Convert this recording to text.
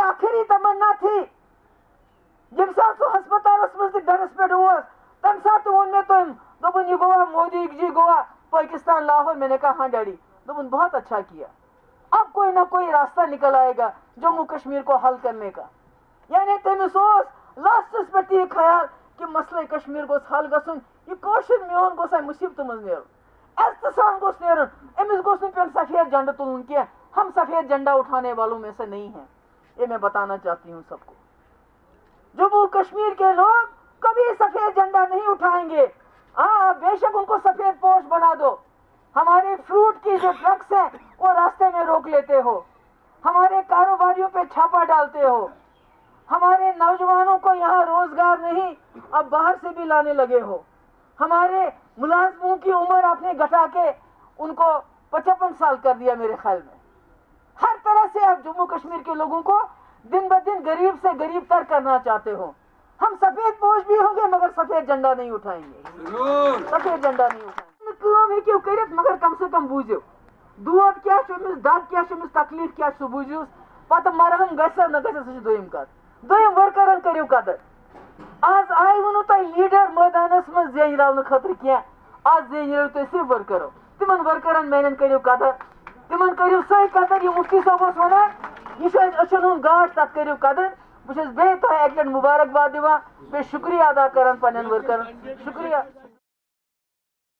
आखिरी तमन्ना थी जब साथ हस्पताल बेडस पे तम साथ वोन मे तुम दोपन ये गोवा मोदी जी गोवा पाकिस्तान लाहौर। मैंने कहा हाँ डैडी। दोपन बहुत अच्छा किया, अब कोई ना कोई रास्ता निकल आएगा जम्मू कश्मीर को हल करने का। यानी तमिस लास्टस पे यह ख्याल कि मसले कश्मीर गोस हल गसन, यह कौशल मेन गोस मुसीबत मज नेरन, एहतसाम गोस नेरन, अमिस गोस न सफेद झंडा तुलन क्या। हम सफेद झंडा उठाने वालों में से नहीं हैं, ये मैं बताना चाहती हूँ सबको। जम्मू कश्मीर के लोग कभी सफेद झंडा नहीं उठाएंगे। हाँ, बेशक उनको सफेद पोश बना दो, हमारे फ्रूट की जो ट्रक्स हैं वो रास्ते में रोक लेते हो, हमारे कारोबारियों पे छापा डालते हो, हमारे नौजवानों को यहाँ रोजगार नहीं अब बाहर से भी लाने लगे हो, हमारे मुलाजमों की उम्र आपने घटा के उनको 55 साल कर दिया। मेरे ख्याल में हर तरह से आप जम्मू कश्मीर के लोगों को दिन ब दिन गरीब से गरीब तर करना चाहते हो। हम सफेद पोश भी होंगे मगर सफेद झंडा नहीं उठाएंगे, सफेद झंडा नहीं उठाएंगे। काम हेकियो करित मगर कम से कम बूझो दूध क्या दग क्या तकलीफ क्या बूझो, पत मरहम गसा न गसा सह दोयम कत। दोयम वर्करन करियो कदर। आज आय वनो तुम लीडर मैदानस मज जेन खतर क्या, आज जेन तुम सिर्फ वर्करो, तिमन वर्करन मेन करियो कदर, तिमन करियो सही कदर। ये मुफ्ती साहब वनान यह अचन हुंद गाश तथ करियो कदर। बस बे तुम एक लट मुबारकबाद दिवान, बे शुक्रिया अदा करान पन्न वर्करन। शुक्रिया।